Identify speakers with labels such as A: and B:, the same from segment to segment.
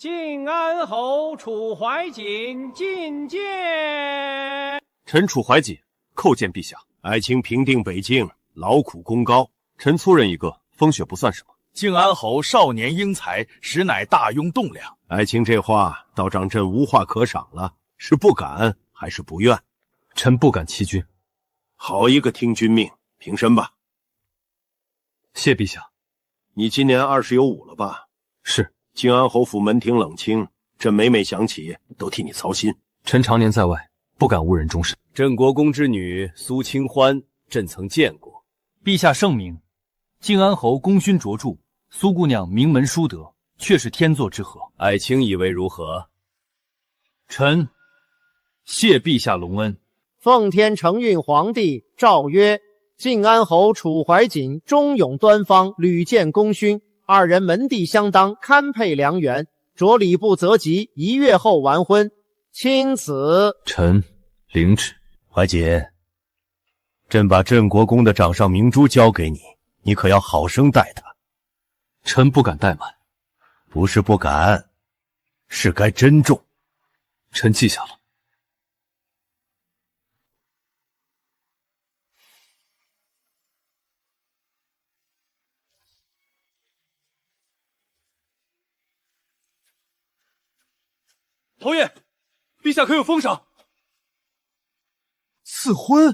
A: 晋安侯楚怀瑾觐见。
B: 臣楚怀瑾叩见陛下。
C: 爱卿平定北境，劳苦功高，
B: 臣粗人一个，风雪不算什么。
D: 晋安侯少年英才，实乃大庸栋梁。
C: 爱卿这话倒让朕无话可赏了，是不敢还是不愿？
B: 臣不敢欺君。
C: 好一个听君命，平身吧。
B: 谢陛下。
C: 你今年20有5了吧？
B: 是。
C: 晋安侯府门庭冷清，朕每每想起，都替你操心。
B: 臣常年在外，不敢误人终身。
E: 郑国公之女苏清欢，朕曾见过。
F: 陛下圣明，晋安侯功勋卓著，苏姑娘名门淑德，却是天作之合。
E: 爱卿以为如何？
F: 臣谢陛下隆恩。
G: 奉天承运皇帝诏曰：晋安侯楚怀瑾忠勇端方，屡建功勋，2人门第相当，堪配良缘。着礼部择吉，1月后完婚。钦此。
B: 臣领旨。
C: 怀瑾，朕把郑国公的掌上明珠交给你，你可要好生待他。
B: 臣不敢怠慢。
C: 不是不敢，是该珍重。
B: 臣记下了。
D: 侯爷，陛下可有封赏？
H: 赐婚，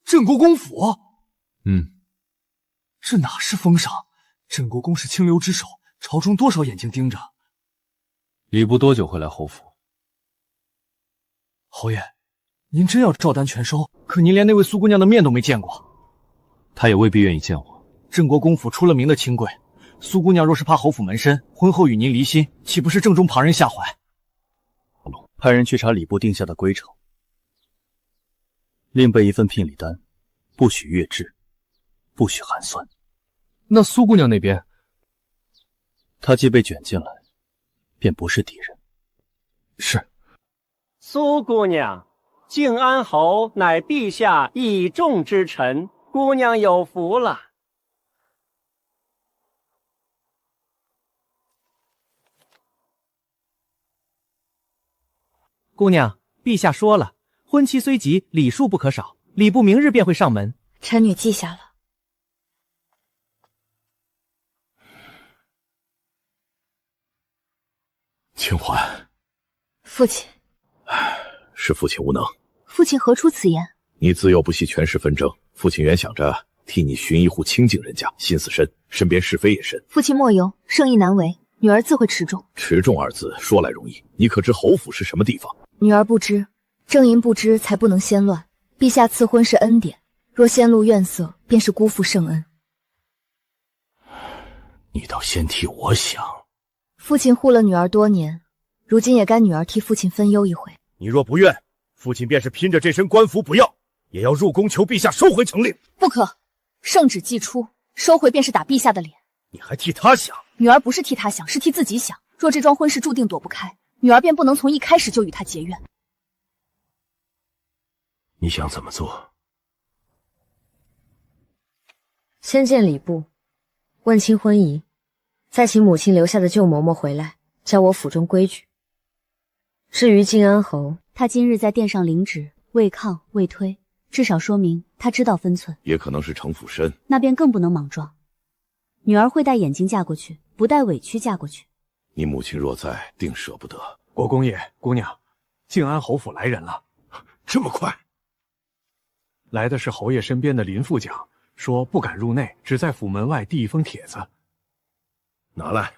H: 郑国公府。这哪是封赏？郑国公是清流之首，朝中多少眼睛盯着。
B: 礼部多久会来侯府？
H: 侯爷，您真要照单全收？可您连那位苏姑娘的面都没见过。
B: 她也未必愿意见我。
H: 郑国公府出了名的清贵，苏姑娘若是怕侯府门生，婚后与您离心，岂不是正中旁人下怀？
D: 派人去查礼部定下的规程，另备一份聘礼单，不许越制，不许寒酸。
B: 那苏姑娘那边，
D: 她既被卷进来，便不是敌人。
B: 是。
A: 苏姑娘，晋安侯乃陛下倚重之臣，姑娘有福了。
G: 姑娘，陛下说了，婚期虽急，礼数不可少。礼部明日便会上门。
I: 臣女记下了。
D: 清欢，
I: 父亲，
D: 是父亲无能。
I: 父亲何出此言？
D: 你自幼不系权势纷争，父亲原想着替你寻一户清静人家，心思深，身边是非也深。
I: 父亲莫忧，圣意难违，女儿自会持重。
D: 持重二字说来容易，你可知侯府是什么地方？
I: 女儿不知，正因不知，才不能先乱。陛下赐婚是恩典，若先露怨色，便是辜负圣恩。
D: 你倒先替我想。
I: 父亲护了女儿多年，如今也该女儿替父亲分忧一回。
D: 你若不愿，父亲便是拼着这身官服不要，也要入宫求陛下收回成令。
I: 不可，圣旨既出，收回便是打陛下的脸。
D: 你还替他想？
I: 女儿不是替他想，是替自己想。若这桩婚事注定躲不开，女儿便不能从一开始就与他结怨。
C: 你想怎么做？
J: 先见礼部，问清婚仪，再请母亲留下的旧嬷嬷回来，教我府中规矩。至于晋安侯，
I: 他今日在殿上领旨，未抗未推，至少说明他知道分寸。
D: 也可能是城府深，
I: 那便更不能莽撞。女儿会戴眼镜嫁过去，不带委屈嫁过去。
D: 你母亲若在，定舍不得。
H: 国公爷、姑娘，晋安侯府来人了。
D: 这么快？
H: 来的是侯爷身边的林副将，说不敢入内，只在府门外递一封帖子。
C: 拿来。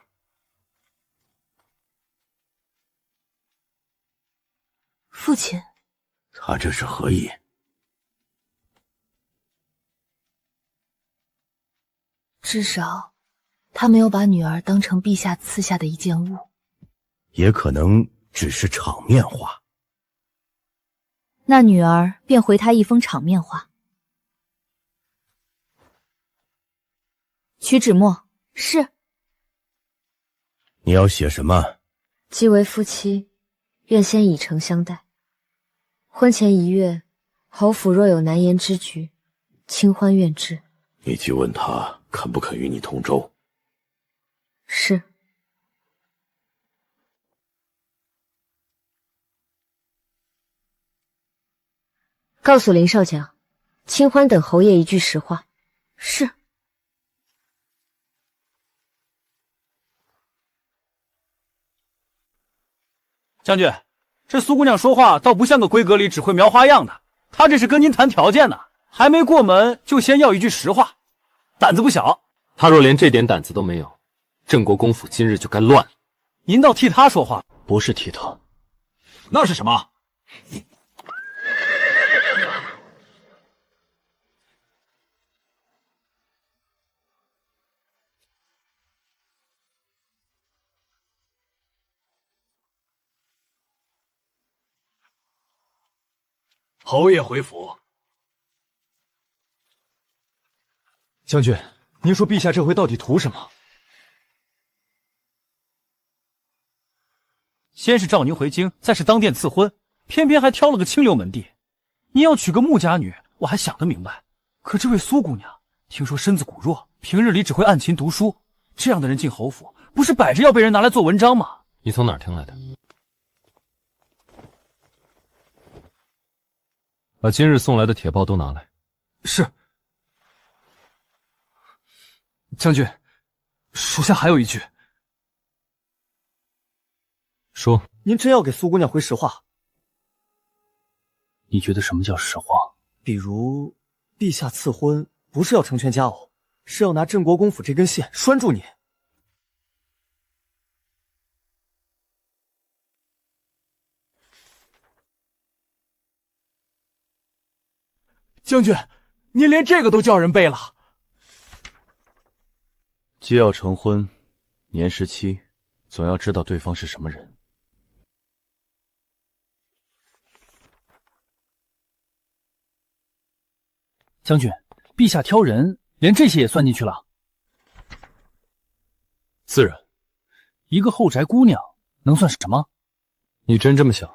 I: 父亲，
C: 他这是何意？
I: 至少他没有把女儿当成陛下赐下的一件物，
C: 也可能只是场面话。
I: 那女儿便回他一封场面话。取纸墨。是。
C: 你要写什么？
J: 既为夫妻，愿先以诚相待。婚前1月，侯府若有难言之局，清欢愿之。
D: 你去问他肯不肯与你同舟。
J: 是。告诉林少将，清欢等侯爷一句实话。
I: 是。
F: 将军，这苏姑娘说话倒不像个闺阁里只会描花样的，她这是跟您谈条件呢，还没过门就先要一句实话，胆子不小。
B: 他若连这点胆子都没有，郑国公府今日就该乱了。
F: 您倒替他说话，
B: 不是替他，
E: 那是什么？
H: 侯爷回府。
F: 将军，您说陛下这回到底图什么？先是召您回京，再是当殿赐婚，偏偏还挑了个清流门第。您要娶个穆家女，我还想得明白。可这位苏姑娘，听说身子骨弱，平日里只会按琴读书，这样的人进侯府，不是摆着要被人拿来做文章吗？
B: 你从哪儿听来的？把今日送来的帖报都拿来。
F: 是。将军，属下还有一句。
B: 说。
K: 您真要给苏姑娘回实话？
F: 你觉得什么叫实话？
K: 比如，陛下赐婚不是要成全佳偶，是要拿郑国公府这根线拴住你。
F: 将军，您连这个都叫人背了。
C: 既要成婚，年17，总要知道对方是什么人。
F: 将军，陛下挑人，连这些也算进去了。
B: 自然，
F: 一个后宅姑娘能算什么？
B: 你真这么想？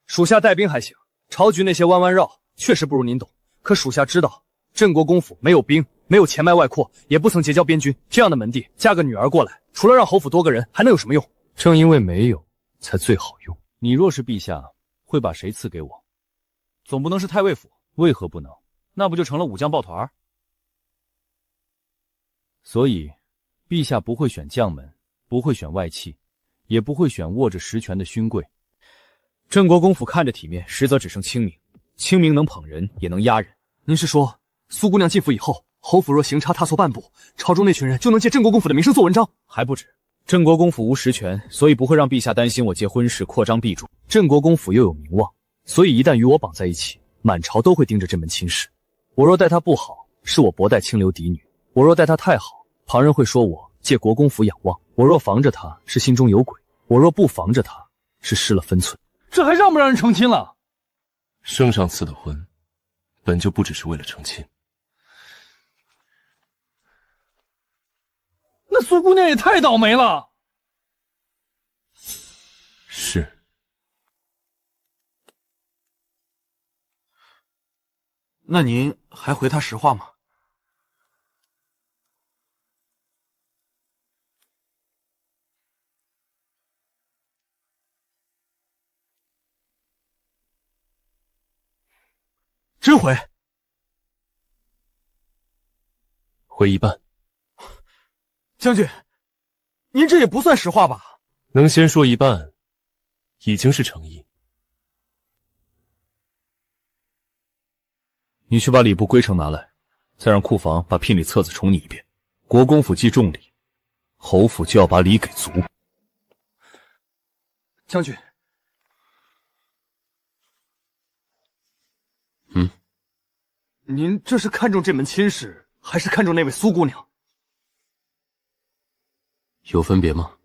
K: 属下带兵还行，朝局那些弯弯绕确实不如您懂。可属下知道，郑国公府没有兵，没有钱脉外扩，也不曾结交边军，这样的门第，嫁个女儿过来，除了让侯府多个人，还能有什么用？
B: 正因为没有，才最好用。
C: 你若是陛下，会把谁赐给我？
F: 总不能是太尉府，
C: 为何不能？
F: 那不就成了武将抱团？
C: 所以，陛下不会选将门，不会选外戚，也不会选握着实权的勋贵。
K: 郑国公府看着体面，实则只剩清明。清明能捧人，也能压人。您是说，苏姑娘进府以后，侯府若行差踏错半步，朝中那群人就能借郑国公府的名声做文章？还不止，郑国公府无实权，所以不会让陛下担心我借婚事扩张弊主。郑国公府又有名望，所以一旦与我绑在一起，满朝都会盯着这门亲事。我若待她不好，是我薄待清流嫡女；我若待她太好，旁人会说我借国公府仰望；我若防着她，是心中有鬼；我若不防着她，是失了分寸。
F: 这还让不让人成亲了？
B: 圣上赐的婚，本就不只是为了成亲。
F: 那苏姑娘也太倒霉了。
B: 是。
K: 那您还回他实话吗？真回？
B: 回一半。
K: 将军，您这也不算实话吧？
B: 能先说一半，已经是诚意。
K: 你去把礼部规程拿来，再让库房把聘礼册子重拟一遍。国公府记重礼，侯府就要把礼给足。将军，您这是看中这门亲事，还是看中那位苏姑娘？
B: 有分别吗？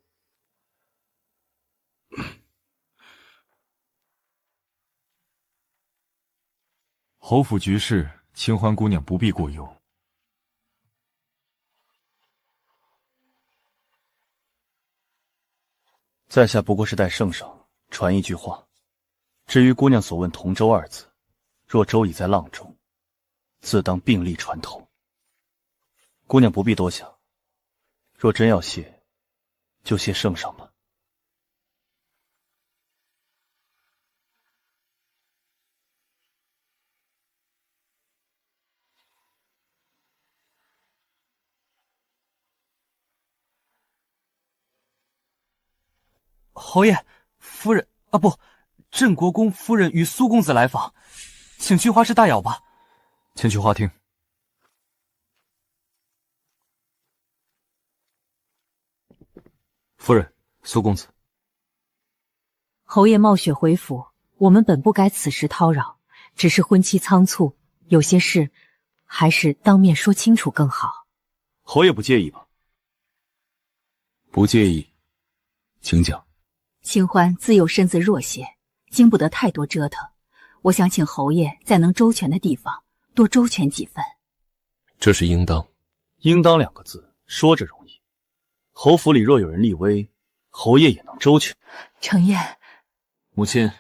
L: 侯府局势，清欢姑娘不必过忧。
C: 在下不过是代圣上传一句话。至于姑娘所问同舟二字，若舟已在浪中，自当并力船头。姑娘不必多想，若真要谢，就谢圣上吧。
F: 侯爷，夫人啊，不，镇国公夫人与苏公子来访，请去花市大咬吧。
K: 请去花厅。夫人，苏公子。
M: 侯爷冒雪回府，我们本不该此时叨扰，只是婚期仓促，有些事还是当面说清楚更好。
C: 侯爷不介意吧？
B: 不介意，请讲。
M: 清欢自幼身子弱些，经不得太多折腾，我想请侯爷在能周全的地方多周全几分。
B: 这是应当。
C: 应当2个字说着容易，侯府里若有人立威，侯爷也能周全。
M: 程燕，
N: 母亲，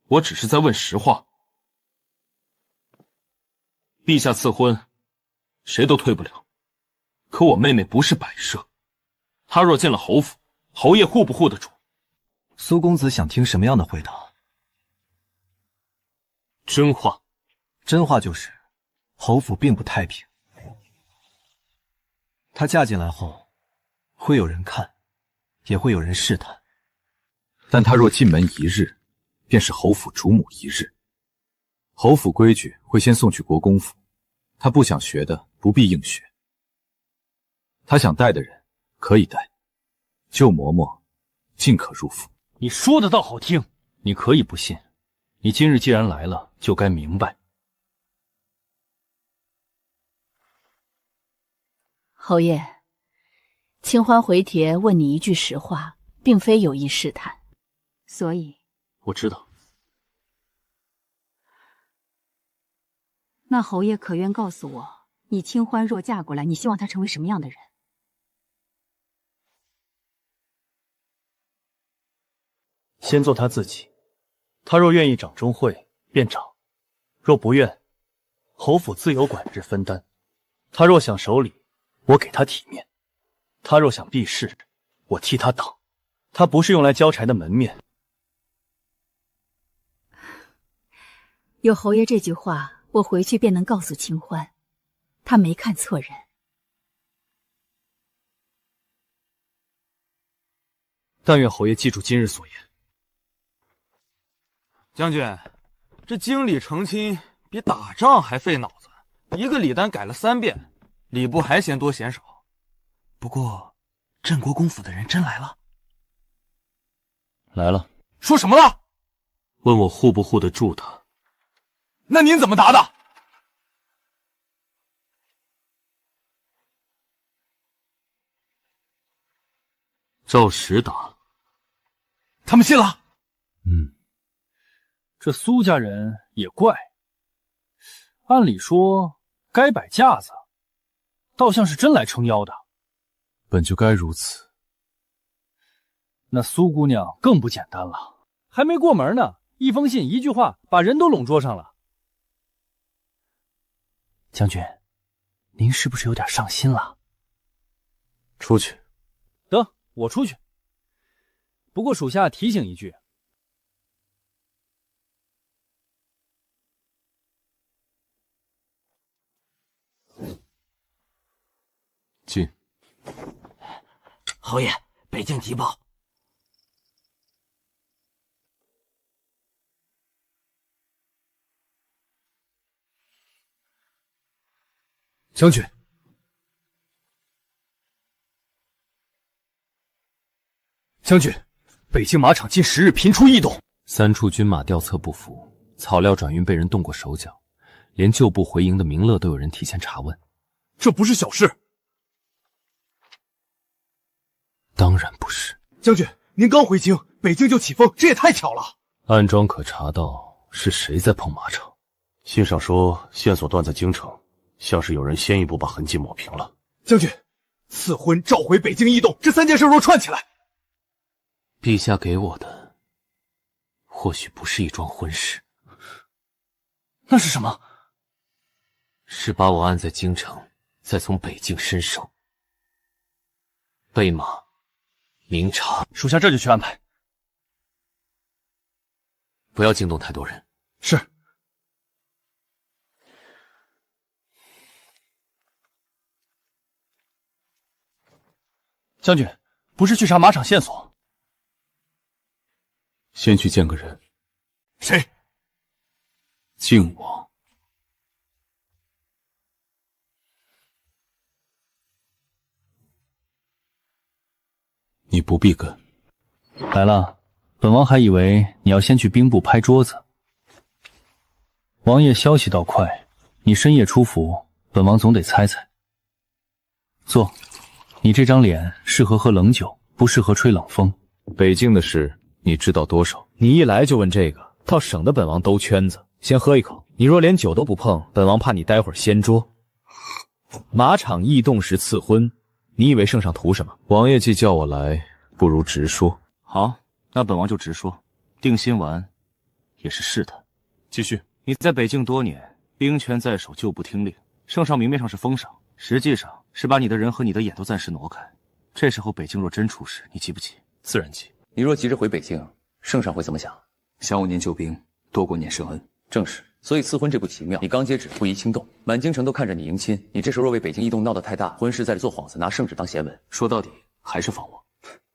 N: 我只是在问实话。陛下赐婚，谁都退不了。可我妹妹不是摆设，她若进了侯府，侯爷护不护得住？
F: 苏公子想听什么样的回答？
N: 真话。
F: 真话就是，侯府并不太平。她嫁进来后，会有人看，也会有人试探。
D: 但她若进门一日，便是侯府主母一日。侯府规矩会先送去国公府，她不想学的不必硬学。她想带的人可以带，旧嬷嬷尽可入府。
F: 你说的倒好听，你可以不信，你今日既然来了，就该明白。
M: 侯爷，清欢回帖问你一句实话，并非有意试探，所以
C: 我知道。
M: 那侯爷可愿告诉我，你清欢若嫁过来，你希望她成为什么样的人？
C: 先做他自己，他若愿意掌中会，便掌；若不愿，侯府自有管制分担。他若想守礼，我给他体面；他若想避世，我替他挡。他不是用来交差的门面。
M: 有侯爷这句话，我回去便能告诉清欢，他没看错人。
K: 但愿侯爷记住今日所言。
O: 将军，这经礼成亲比打仗还费脑子，一个礼单改了3遍，礼部还嫌多嫌少。
F: 不过，镇国公府的人真来了。
C: 来了。
O: 说什么了？
B: 问我护不护得住他。
O: 那您怎么答的？
B: 照实答。
O: 他们信了。
F: 这苏家人也怪，按理说该摆架子，倒像是真来撑腰的。
L: 本就该如此。
F: 那苏姑娘更不简单了，还没过门呢，一封信一句话把人都拢桌上了。将军，您是不是有点上心了？
B: 出去。
F: 得，我出去。不过属下提醒一句，
B: 进。
P: 侯爷，北京急报。
K: 将军，将军，北京马场近10日频出异动
B: ，3处军马调策不符，草料转运被人动过手脚，连旧部回营的名乐都有人提前查问。
N: 这不是小事。
B: 当然不是。
N: 将军，您刚回京，北京就起风，这也太巧了。
B: 暗桩可查到是谁在碰马场。
C: 信上说线索断在京城，像是有人先一步把痕迹抹平了。
N: 将军，赐婚、召回北京异动，这3件事若串起来，
B: 陛下给我的或许不是一桩婚事。
F: 那是什么？
B: 是把我按在京城，再从北京伸手。备马明察，
F: 属下这就去安排。
B: 不要惊动太多人。
N: 是。
F: 将军，不是去查马场线索？
C: 先去见个人。
E: 谁？
C: 靖王。你不必跟。
F: 来了，本王还以为你要先去兵部拍桌子。王爷消息倒快，你深夜出府，本王总得猜猜。坐，你这张脸适合喝冷酒，不适合吹冷风。
D: 北境的事你知道多少？
K: 你一来就问这个，倒省得本王兜圈子。先喝一口，你若连酒都不碰，本王怕你待会儿掀桌。马场异动时赐婚，你以为圣上图什么？
D: 王爷既叫我来，不如直说。
C: 好，那本王就直说。定心丸也是试探。
D: 继续。
C: 你在北境多年，兵权在手就不听令，圣上明面上是封赏，实际上是把你的人和你的眼都暂时挪开。这时候北境若真出事，你急不急？
B: 自然急。你若急着回北境，圣上会怎么想？想5年救兵，多过年生恩。正是，所以赐婚这步奇妙，你刚接旨，不宜轻动。满京城都看着你迎亲，你这时候若为北京异动闹得太大，婚事在这做幌子，拿圣旨当檄文，说到底还是防我。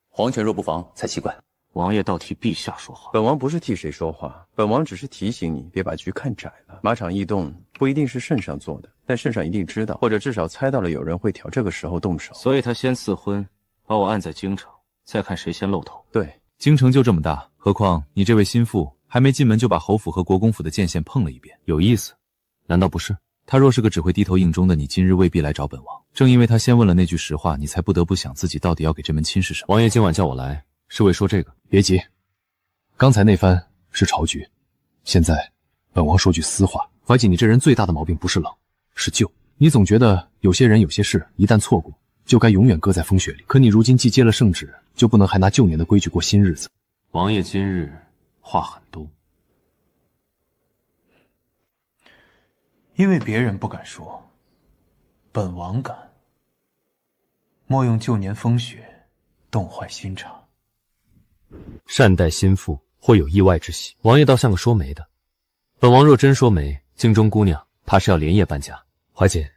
B: 皇权若不防才奇怪。
C: 王爷倒替陛下说话。
P: 本王不是替谁说话，本王只是提醒你别把局看窄了。马场异动不一定是圣上做的，但圣上一定知道，或者至少猜到了有人会挑这个时候动手，
C: 所以他先赐婚，把我按在京城，再看谁先露头。
P: 对，
D: 京城就这么大，何况你这位心腹还没进门就把侯府和国公府的界限碰了一遍，有意思，难道不是？他若是个只会低头应钟的，你今日未必来找本王。正因为他先问了那句实话，你才不得不想自己到底要给这门亲是什么。
B: 王爷今晚叫我来，是为说这个。
C: 别急，刚才那番是朝局，现在本王说句私话，怀瑾，你这人最大的毛病不是冷，是旧。你总觉得有些人有些事一旦错过，就该永远搁在风雪里。可你如今既接了圣旨，就不能还拿旧年的规矩过新日子。
B: 王爷今日话很多，
Q: 因为别人不敢说，本王敢。莫用旧年风雪冻坏心肠。
B: 善待心腹，会有意外之喜。王爷倒像个说媒的。本王若真说媒，京中姑娘怕是要连夜搬家。怀瑾，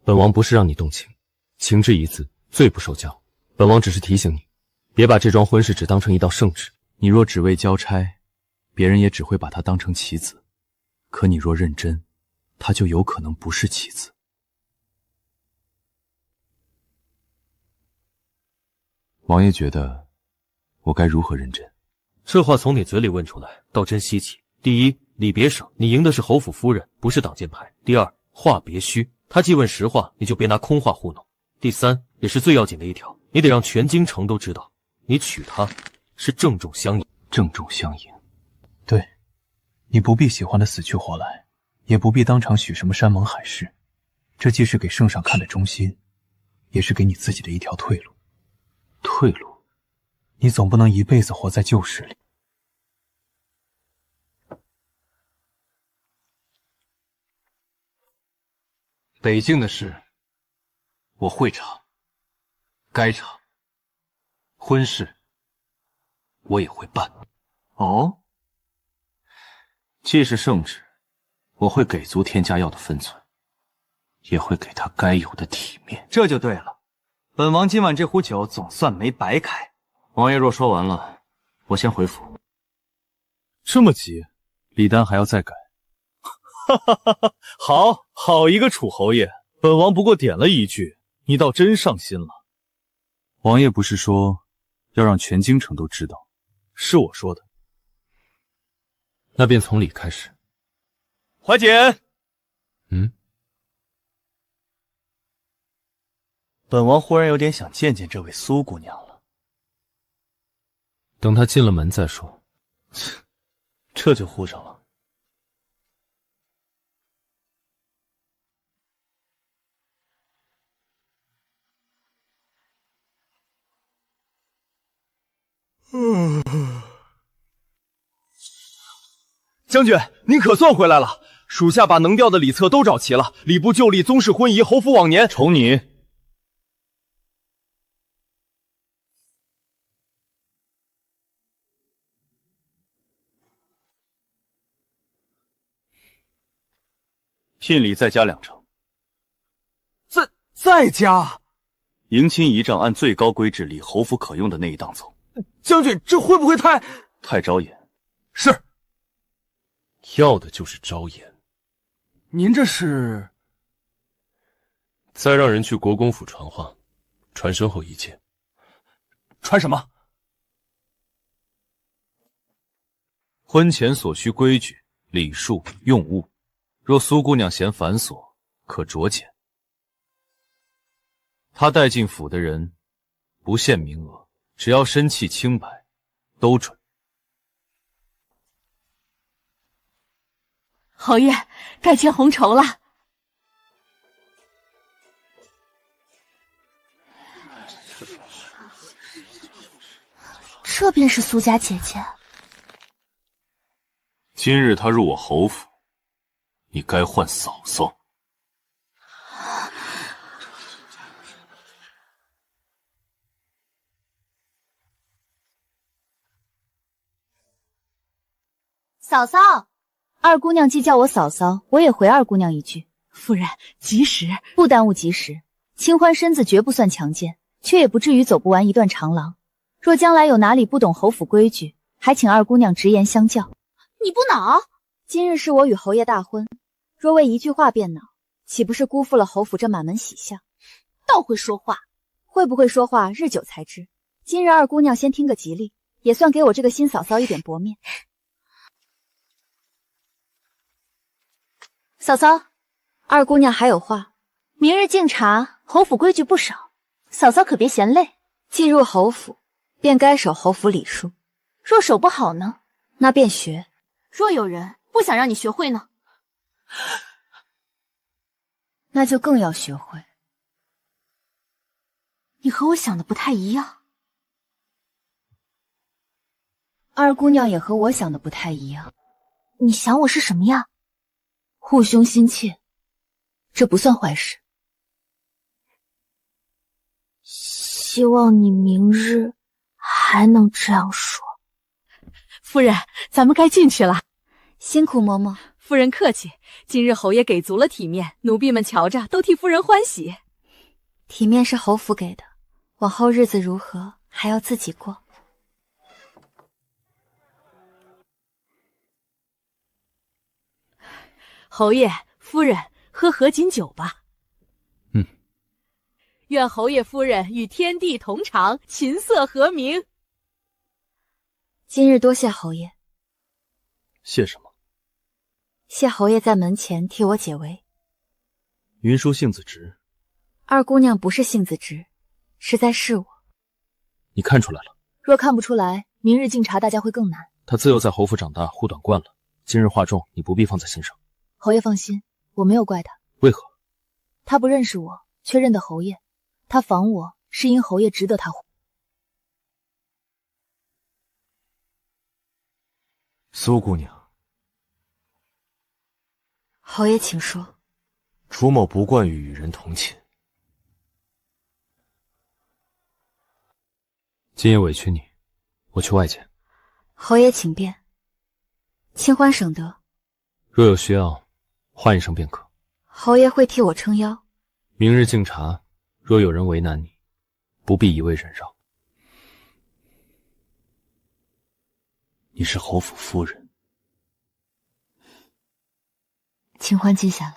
B: 本王不是让你动情，情之一字，最不受教。本王只是提醒你，别把这桩婚事只当成一道圣旨。
C: 你若只为交差，别人也只会把它当成棋子；可你若认真，它就有可能不是棋子。王爷觉得我该如何认真？
B: 这话从你嘴里问出来，倒真稀奇。第一，礼别省，你迎的是侯府夫人，不是挡箭牌。第二，话别虚，他既问实话，你就别拿空话糊弄。第三，也是最要紧的一条，你得让全京城都知道，你娶她是郑重相迎。
C: 郑重相迎。
Q: 对，你不必喜欢的死去活来，也不必当场许什么山盟海誓，这既是给圣上看的忠心，也是给你自己的一条退路。
C: 退路？
Q: 你总不能一辈子活在旧事里。
C: 北境的事，我会查，该查。婚事，我也会办。哦，既是圣旨，我会给足天家要的分寸，也会给他该有的体面。
F: 这就对了，本王今晚这壶酒总算没白开。
C: 王爷若说完了，我先回府。
D: 这么急？
C: 礼单还要再改？
D: 哈哈哈哈！好一个楚侯爷！本王不过点了一句，你倒真上心了。
C: 王爷不是说要让全京城都知道？
D: 是我说的。
B: 那便从礼开始。
D: 怀瑾，
F: 本王忽然有点想见见这位苏姑娘了。
B: 等她进了门再说。
F: 这就护上了。
K: 将军，您可算回来了！属下把能调的礼册都找齐了，礼部旧例、宗室婚仪、侯府往年。
D: 瞅你，
C: 聘礼再加2成。
K: 再加？
C: 迎亲仪仗按最高规制礼侯府可用的那一档走。
K: 将军，这会不会太招眼？
N: 是。要的就是招颜。
O: 您这是？
N: 再让人去国公府传话，传身后一切。
O: 传什么？
B: 婚前所需规矩、礼数、用物，若苏姑娘嫌繁琐，可酌减。她带进府的人，不限名额，只要身契清白，都准。
M: 侯爷，该牵红绸了。
I: 这便是苏家姐姐。
N: 今日她入我侯府，你该唤嫂嫂。
I: 嫂嫂，二姑娘既叫我嫂嫂，我也回二姑娘一句。
M: 夫人，及时，
I: 不耽误及时。清欢身子绝不算强健，却也不至于走不完一段长廊。若将来有哪里不懂侯府规矩，还请二姑娘直言相教。你不恼？今日是我与侯爷大婚，若为一句话便恼，岂不是辜负了侯府这满门喜相？倒会说话，会不会说话，日久才知。今日二姑娘先听个吉利，也算给我这个新嫂嫂一点薄面。嫂嫂，二姑娘还有话。明日敬茶，侯府规矩不少，嫂嫂可别嫌累。既入侯府，便该守侯府礼数。若守不好呢，那便学。若有人不想让你学会呢，那就更要学会。你和我想的不太一样。二姑娘也和我想的不太一样。你想我是什么样？护兄心切，这不算坏事。希望你明日还能这样说。
M: 夫人，咱们该进去了。
I: 辛苦嬷嬷。
M: 夫人客气，今日侯爷给足了体面，奴婢们瞧着都替夫人欢喜。
I: 体面是侯府给的，往后日子如何还要自己过。
M: 侯爷、夫人，喝合卺酒吧。愿侯爷夫人与天地同长，琴瑟和鸣。
I: 今日多谢侯爷。
B: 谢什么？
I: 谢侯爷在门前替我解围。
B: 云舒性子直。
I: 二姑娘不是性子直，是在试我。
B: 你看出来了？
I: 若看不出来，明日敬茶大家会更难。
B: 她自幼在侯府长大，护短惯了，今日话重，你不必放在心上。
I: 侯爷放心，我没有怪他。
B: 为何？
I: 他不认识我，却认得侯爷。他防我，是因侯爷值得他护。
L: 苏姑娘，
I: 侯爷请说。
L: 楚某不惯于与人同寝，
B: 今夜委屈你，我去外间。
I: 侯爷请便。清欢省得。
B: 若有需要，唤一声便可。
I: 侯爷会替我撑腰。
B: 明日敬茶，若有人为难你，不必一味忍让。
C: 你是侯府夫人。
I: 清欢记下了。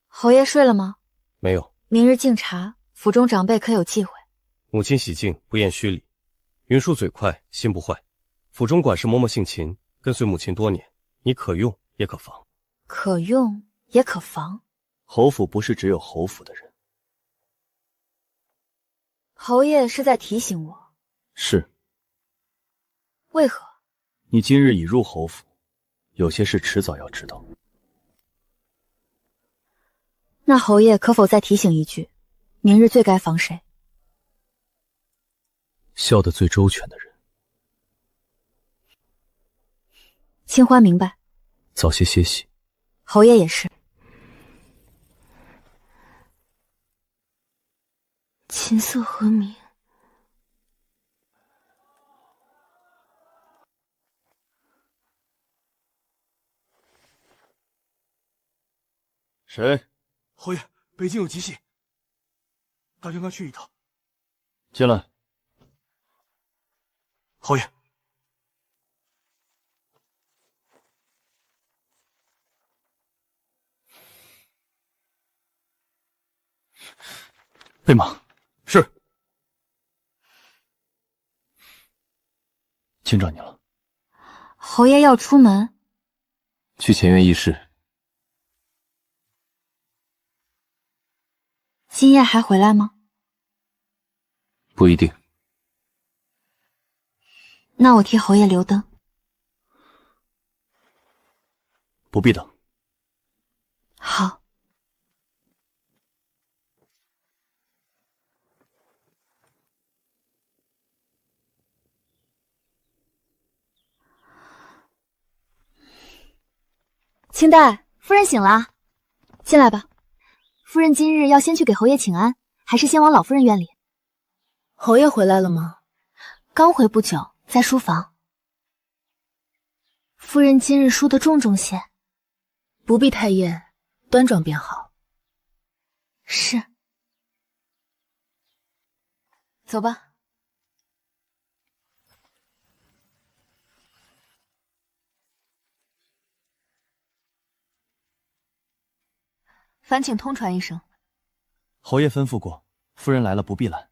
I: 侯爷睡了吗？
R: 没有。
I: 明日敬茶，府中长辈可有忌讳？
R: 母亲喜静，不厌虚礼。云舒嘴快，心不坏。府中管事嬷嬷姓秦，跟随母亲多年，你可用也可防。
I: 可用也可防。
R: 侯府不是只有侯府的人。
I: 侯爷是在提醒我。
C: 是。
I: 为何？
C: 你今日已入侯府，有些事迟早要知道。
I: 那侯爷可否再提醒一句，明日最该防谁？
B: 笑得最周全的人。
I: 清欢明白。
B: 早些歇息。
I: 侯爷也是。琴瑟和鸣。
C: 谁？
O: 侯爷，北京有急信，大军该去一趟。
C: 进来。
H: 侯爷，
C: 备马。
K: 是。
C: 请找你了。
I: 侯爷要出门，
B: 去前院议事。
I: 今夜还回来吗？
B: 不一定。
I: 那我替侯爷留灯。
C: 不必等。
I: 好。清代，夫人醒了，进来吧。夫人今日要先去给侯爷请安，还是先往老夫人院里？
J: 侯爷回来了吗？
I: 刚回不久，在书房。夫人今日梳得重重些，
J: 不必太艳，端庄便好。
I: 是。走吧。烦请通传一声。
C: 侯爷吩咐过，夫人来了不必拦。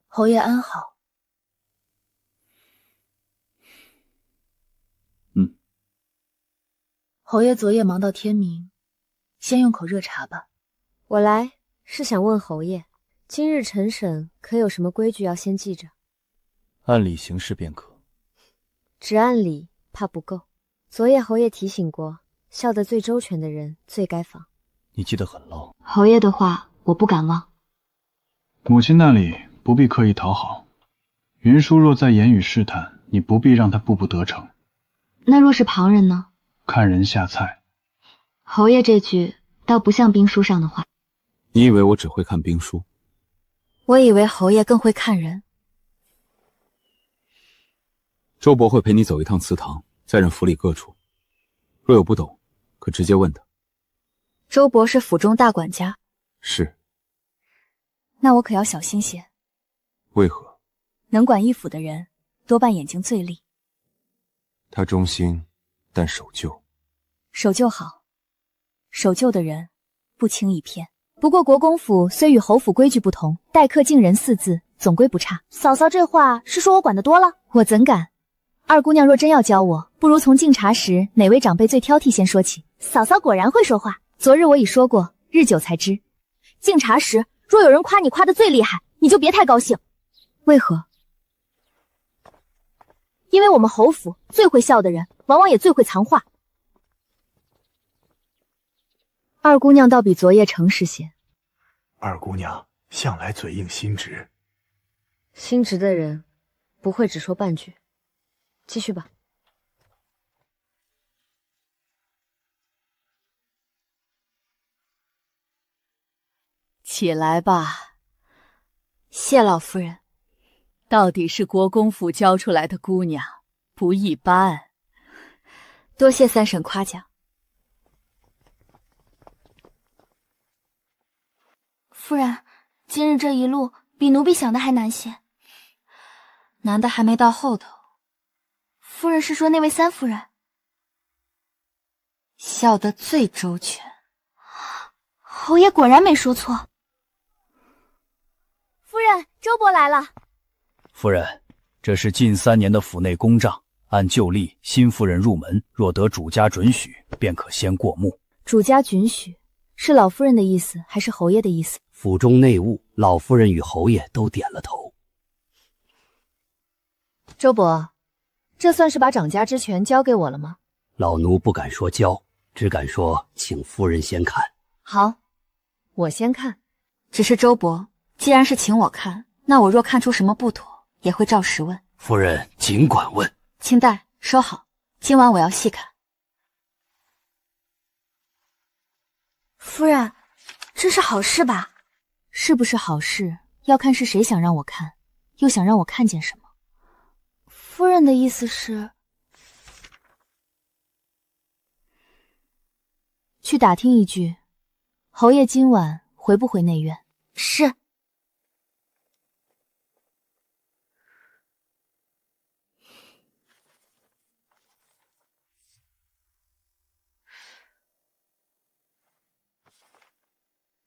J: 侯爷安好。侯爷昨夜忙到天明，先用口热茶吧。我来是想问侯爷，今日陈审可有什么规矩要先记着？
C: 按理行事便可。
J: 只按理怕不够。昨夜侯爷提醒过，孝得最周全的人最该防。
C: 你记得很牢。
I: 侯爷的话我不敢忘。
Q: 母亲那里不必刻意讨好，云舒若在言语试探，你不必让他步步得逞。
I: 那若是旁人呢？
Q: 看人下菜。
I: 侯爷这句倒不像兵书上的话。
D: 你以为我只会看兵书？
I: 我以为侯爷更会看人。
D: 周伯会陪你走一趟祠堂，再任府里各处。若有不懂，可直接问他。
I: 周伯是府中大管家。
D: 是。
I: 那我可要小心些。
D: 为何？
I: 能管一府的人，多半眼睛最利。
L: 他忠心，但守旧。
I: 守旧好，守旧的人不轻易骗。不过国公府虽与侯府规矩不同，待客敬人4字总归不差。嫂嫂这话是说我管得多了？我怎敢？二姑娘若真要教我，不如从敬茶时哪位长辈最挑剔先说起。嫂嫂果然会说话。昨日我已说过，日久才知。敬茶时若有人夸你夸得最厉害，你就别太高兴。为何？因为我们侯府最会笑的人，往往也最会藏话。二姑娘倒比昨夜诚实些。
H: 二姑娘向来嘴硬心直。
J: 心直的人不会只说半句。继续吧。
M: 起来吧。
I: 谢老夫人。
M: 到底是国公府教出来的姑娘，不一般。
I: 多谢三婶夸奖。夫人，今日这一路比奴婢想的还难些。难的还没到后头。夫人是说那位三夫人？笑得最周全。侯爷果然没说错。夫人，周伯来了。
F: 夫人，这是近3年的府内公账，按旧例，新夫人入门，若得主家准许，便可先过目。
I: 主家准许，是老夫人的意思，还是侯爷的意思？
S: 府中内务，老夫人与侯爷都点了头。
J: 周伯，这算是把掌家之权交给我了吗？
S: 老奴不敢说交，只敢说请夫人先看。
J: 好，我先看。
I: 只是周伯，既然是请我看，那我若看出什么不妥，也会照实问。
S: 夫人尽管问。
I: 清代，收好，今晚我要细看。夫人，这是好事吧？是不是好事，要看是谁想让我看，又想让我看见什么。夫人的意思是，去打听一句，侯爷今晚回不回内院？
J: 是。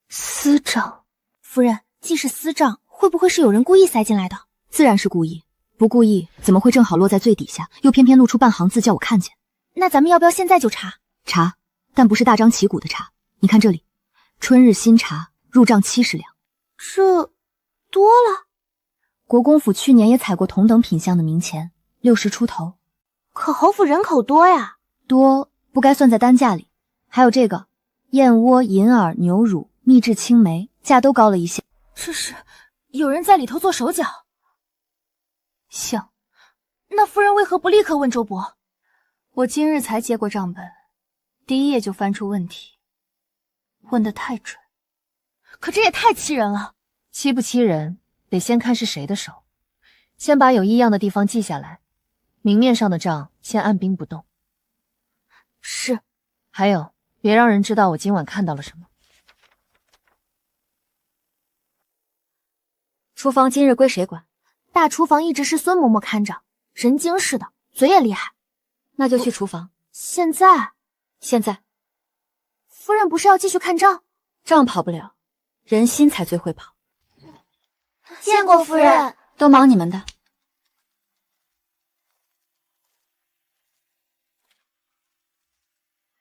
I: 私账，夫人，既是私账，会不会是有人故意塞进来的？自然是故意，不故意怎么会正好落在最底下，又偏偏露出半行字叫我看见？那咱们要不要现在就查？查，但不是大张旗鼓的查。你看这里，春日新茶入账70两，这多了。国公府去年也采过同等品相的名钱，60出头。可侯府人口多呀，多不该算在单价里。还有这个燕窝、银耳、牛乳、秘制青梅，价都高了一些。这是有人在里头做手脚。像，那夫人为何不立刻问周伯？我今日才接过账本，第一页就翻出问题，问得太准。可这也太欺人了。
M: 欺不欺人，得先看是谁的手。先把有异样的地方记下来，明面上的账先按兵不动。
I: 是。
M: 还有，别让人知道我今晚看到了什么。
I: 厨房今日归谁管？大厨房一直是孙嬷嬷看着，人精似的，嘴也厉害。那就去厨房。现在？现在。夫人不是要继续看账？账跑不了，人心才最会跑。
J: 见过夫人。
I: 都忙你们的。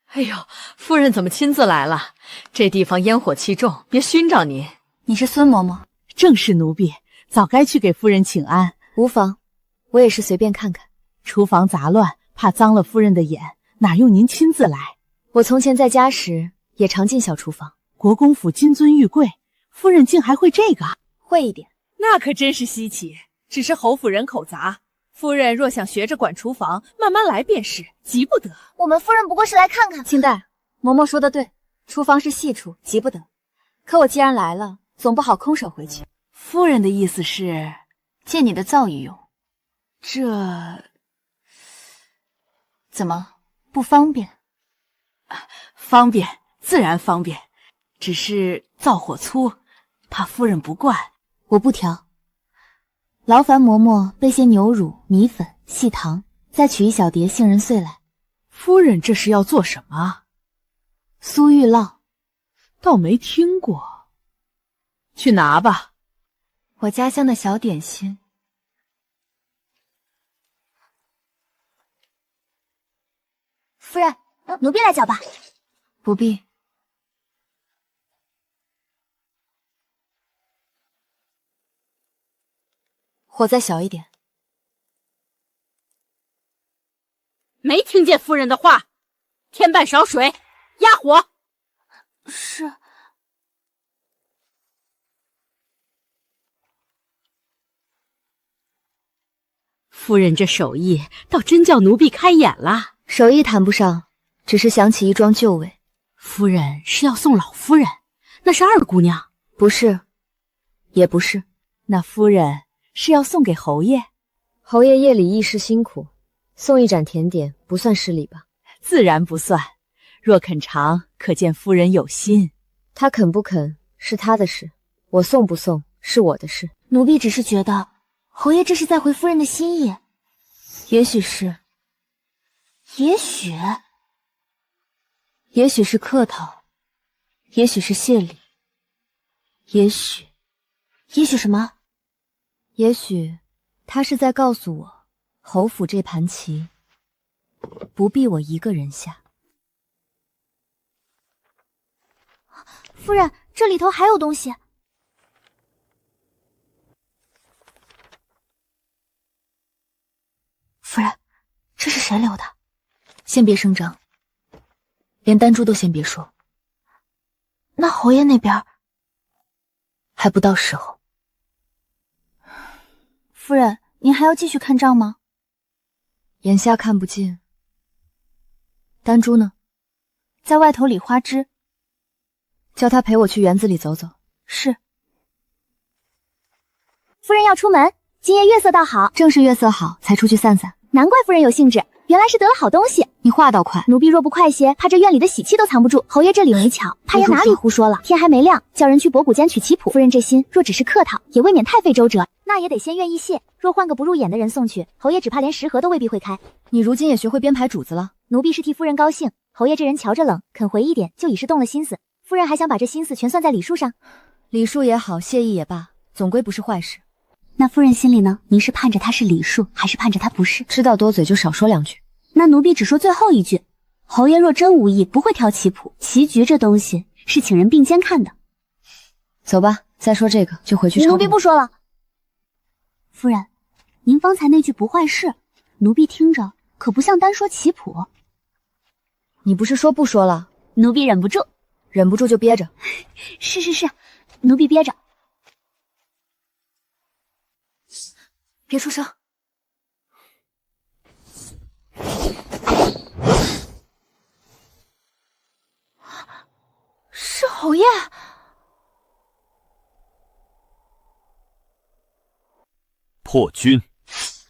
M: 哎呦，夫人怎么亲自来了？这地方烟火气重，别熏着您。
I: 你是孙嬷嬷？
T: 正是奴婢，早该去给夫人请安。
I: 无妨，我也是随便看看。
T: 厨房杂乱，怕脏了夫人的眼，哪用您亲自来？
I: 我从前在家时也常进小厨房。
T: 国公府金尊玉贵，夫人竟还会这个？
I: 会一点。
T: 那可真是稀奇。只是侯府人口杂，夫人若想学着管厨房，慢慢来便是，急不得。
I: 我们夫人不过是来看看。清代，嬷嬷说的对，厨房是细处，急不得。可我既然来了，总不好空手回去。
T: 夫人的意思是
I: 借你的灶艺用。
T: 这
I: 怎么不方便？
T: 方便，自然方便，只是灶火粗，怕夫人不惯。
I: 我不调，劳烦嬷嬷备些牛乳、米粉、细糖，再取一小碟杏仁碎来。
T: 夫人这是要做什么？
I: 酥玉酪，
T: 倒没听过。去拿吧。
I: 我家乡的小点心。夫人，奴婢来搅吧。不必。火再小一点。
T: 没听见夫人的话，添半勺水，压火。
I: 是。
T: 夫人这手艺倒真叫奴婢开眼了。
I: 手艺谈不上，只是想起一桩旧味。
T: 夫人是要送老夫人？那是二姑娘？
I: 不是，也不是。
T: 那夫人是要送给侯爷？
J: 侯爷夜里议事辛苦，送一盏甜点不算失礼吧？
T: 自然不算。若肯尝，可见夫人有心。
J: 他肯不肯是他的事，我送不送是我的事。
I: 奴婢只是觉得侯爷这是在回夫人的心意。也许是，也许是客套，也许是谢礼，也许什么？也许他是在告诉我，侯府这盘棋不必我一个人下。夫人，这里头还有东西。夫人，这是谁留的？先别声张，连丹珠都先别说。那侯爷那边还不到时候。夫人，您还要继续看账吗？眼下看不进。丹珠呢？在外头理花枝。叫他陪我去园子里走走。是。夫人要出门，今夜月色倒好。正是月色好，才出去散散。难怪夫人有兴致，原来是得了好东西。
J: 你话倒快，
I: 奴婢若不快些，怕这院里的喜气都藏不住。侯爷这里没巧，怕爷哪里胡说了？天还没亮，叫人去博古间取棋谱。夫人这心若只是客套，也未免太费周折。那也得先愿意谢。若换个不入眼的人送去，侯爷只怕连食盒都未必会开。
J: 你如今也学会编排主子了。
I: 奴婢是替夫人高兴，侯爷这人瞧着冷，肯回一点，就已是动了心思。夫人还想把这心思全算在礼数上，
J: 礼数也好，谢意也罢，总归不是坏事。
I: 那夫人心里呢？您是盼着他是礼数，还是盼着他不是？
J: 知道多嘴就少说两句。
I: 那奴婢只说最后一句，侯爷若真无意，不会挑棋谱。棋局这东西是请人并肩看的。
J: 走吧，再说这个就回去。
I: 奴婢不说了。夫人，您方才那句不坏事，奴婢听着可不像单说棋谱。
J: 你不是说不说了？
I: 奴婢忍不住，
J: 忍不住就憋着。
I: 是，奴婢憋着。
J: 别出声。
I: 是侯爷。
N: 破军，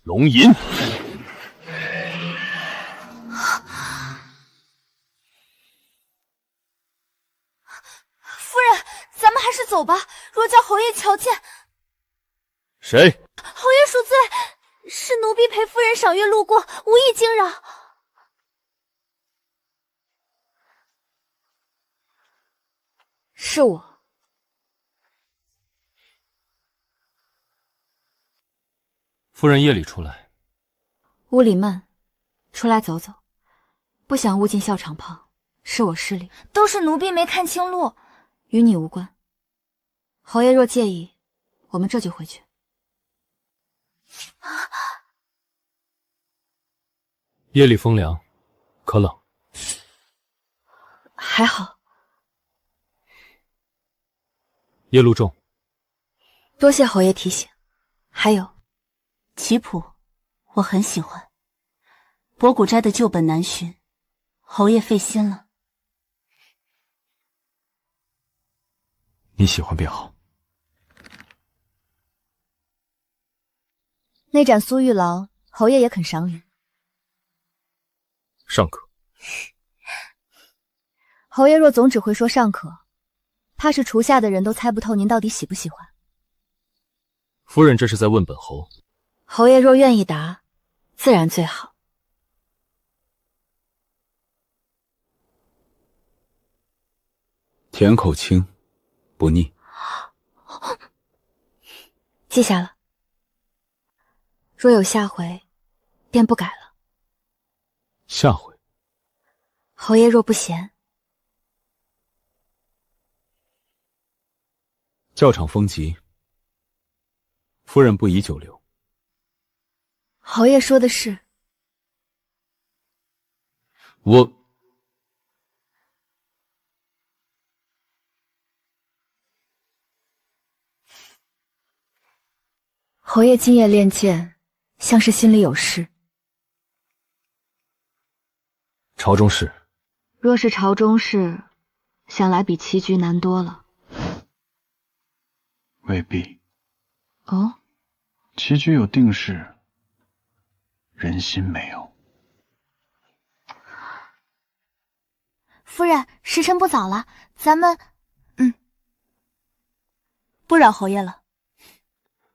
N: 龙吟。
I: 夫人，咱们还是走吧。若叫侯爷瞧见，
N: 谁？
I: 侯爷恕罪，是奴婢陪夫人赏月路过，无意惊扰。
J: 是我。
B: 夫人夜里出来，
J: 屋里闷，出来走走，不想误进笑场旁，是我失礼。
I: 都是奴婢没看清路，
J: 与你无关。侯爷若介意，我们这就回去。
B: 夜里风凉，可冷？
J: 还好。
B: 夜路重，
J: 多谢侯爷提醒。还有
I: 棋谱，我很喜欢。博古斋的旧本难寻，侯爷费心了。
L: 你喜欢便好。
J: 那盏苏玉牢，侯爷也肯赏予。
B: 尚可。
J: 侯爷若总只会说尚可，怕是厨下的人都猜不透您到底喜不喜欢。
B: 夫人这是在问本侯。
J: 侯爷若愿意答，自然最好。
D: 甜口轻，不腻。
J: 记下了。若有下回，便不改了。
B: 下回，
J: 侯爷若不嫌。
D: 教场风急，夫人不宜久留。
J: 侯爷说的是。
B: 我
J: 侯爷今夜练剑，像是心里有事。
B: 朝中事。
J: 若是朝中事，想来比棋局难多了。
Q: 未必。
J: 哦，
Q: 棋局有定式，人心没有。
I: 夫人，时辰不早了，咱们不扰侯爷了。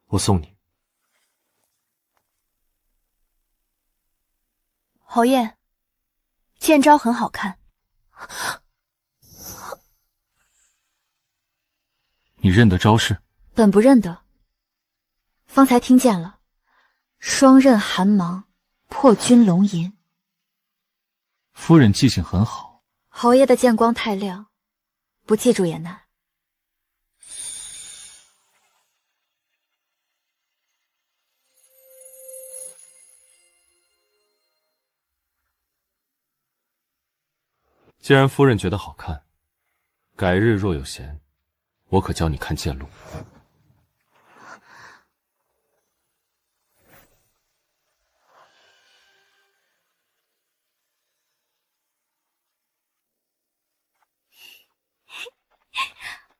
B: 我送你。
I: 侯爷，剑招很好看。
B: 你认得招式？
J: 本不认得，方才听见了。双刃寒芒，破军龙吟。
B: 夫人记性很好。
J: 侯爷的剑光太亮，不记住也难。
B: 既然夫人觉得好看，改日若有闲，我可教你看剑路。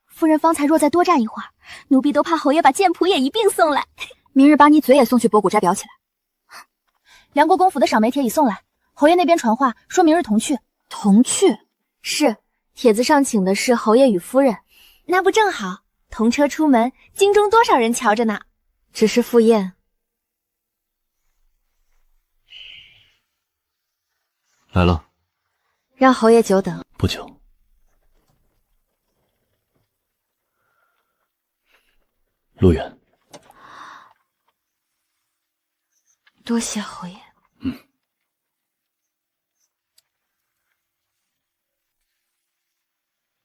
I: 夫人方才若再多站一会儿，奴婢都怕侯爷把剑谱也一并送来。
J: 明日把你嘴也送去博古斋裱起来。
I: 梁国公府的赏梅帖已送来，侯爷那边传话说明日同去。同去？是，帖子上请的是侯爷与夫人。那不正好，同车出门，京中多少人瞧着呢。
J: 只是赴宴。
B: 来了。
J: 让侯爷久等。
C: 不久。陆远，
J: 多谢侯爷。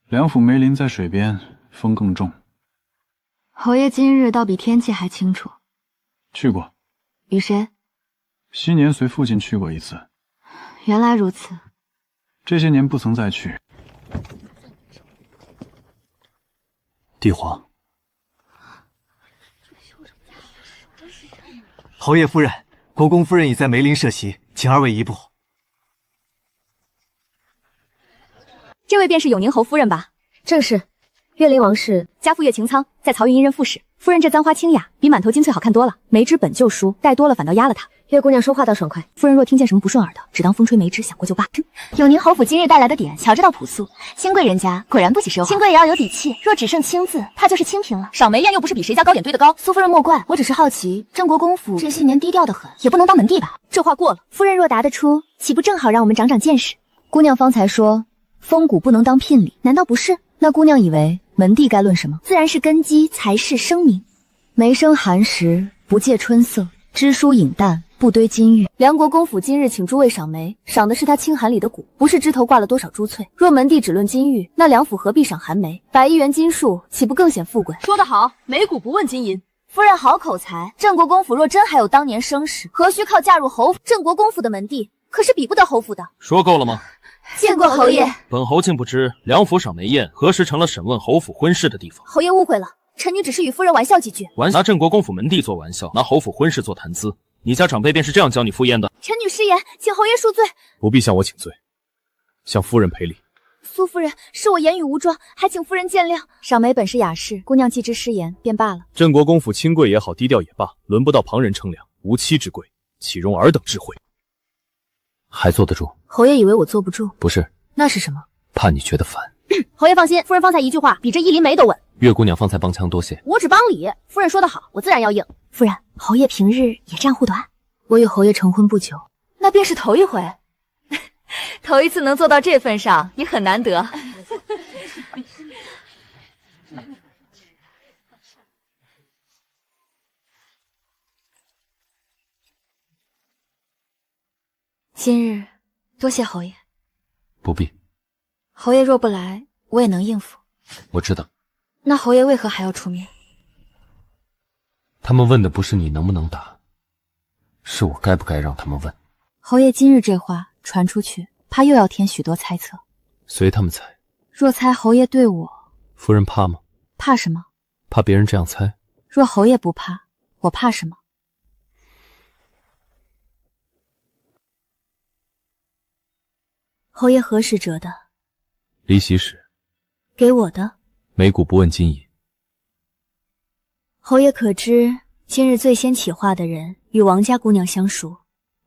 Q: 梁府梅林在水边，风更重。
I: 侯爷今日倒比天气还清楚。
Q: 去过。
I: 与谁？
Q: 昔年随父亲去过一次。
I: 原来如此。
Q: 这些年不曾再去。
C: 帝皇。
U: 侯爷夫人，国公夫人已在梅林设席，请二位移步。
I: 这位便是永宁侯夫人吧？
J: 正是。岳灵王氏
I: 家父岳擎苍，在曹云一任副使。夫人这簪花清雅，比满头金翠好看多了。眉脂本就疏，戴多了反倒压了她。
J: 岳姑娘说话倒爽快，
I: 夫人若听见什么不顺耳的，只当风吹眉脂，想过就罢。永宁侯府今日带来的点，瞧着倒朴素。清贵人家果然不喜奢华，清贵也要有底气。若只剩清字，怕就是清贫了。赏梅宴又不是比谁家糕点堆得高。苏夫人莫怪，我只是好奇，郑国公府这些年低调得很，也不能当门第吧？这话过了，夫人若答得出，岂不正好让我们长长见识？姑娘方才说风骨不能当聘礼，难道不是？那姑娘以为门第该论什么？自然是根基、才是、声名。梅生寒食，不借春色；知书饮淡，不堆金玉。梁国公府今日请诸位赏梅，赏的是他清寒里的骨，不是枝头挂了多少珠翠。若门第只论金玉，那梁府何必赏寒梅？100亿元金数，岂不更显富贵？
T: 说得好，美骨不问金银。
I: 夫人好口才，郑国公府若真还有当年声势，何须靠嫁入侯府？郑国公府的门第可是比不得侯府的。
N: 说够了吗？
I: 见过侯爷。
N: 本侯竟不知梁府赏梅宴何时成了审问侯府婚事的地方。
I: 侯爷误会了，臣女只是与夫人玩笑几句。
N: 拿郑国公府门第做玩笑，拿侯府婚事做谈资，你家长辈便是这样教你赴宴的？
I: 臣女失言，请侯爷恕罪。
K: 不必向我请罪，向夫人赔礼。
I: 苏夫人，是我言语无状，还请夫人见谅。赏梅本是雅事，姑娘既知失言，便罢了。
K: 郑国公府清贵也好，低调也罢，轮不到旁人称量，无妻之贵，岂容尔等智慧？
B: 还坐得住？
I: 侯爷以为我坐不住？
B: 不是，
I: 那是什么？
B: 怕你觉得烦。
I: 侯爷放心，夫人方才一句话，比这1厘梅都稳。
B: 岳姑娘方才帮腔，多谢。
I: 我只帮理，夫人说得好，我自然要应。夫人，侯爷平日也这样护短？我与侯爷成婚不久，那便是头一回。头一次能做到这份上，也很难得。今日多谢侯爷。
B: 不必。
I: 侯爷若不来，我也能应付。
B: 我知道。
I: 那侯爷为何还要出面？
B: 他们问的不是你能不能打，是我该不该让他们问。
I: 侯爷今日这话传出去，怕又要添许多猜测。
B: 随他们猜。
I: 若猜侯爷对我，
B: 夫人怕吗？
I: 怕什么？
B: 怕别人这样猜。
I: 若侯爷不怕，我怕什么？侯爷何时折的？
B: 离席时。
I: 给我的。
B: 美骨不问金银。
I: 侯爷可知，今日最先起话的人与王家姑娘相熟。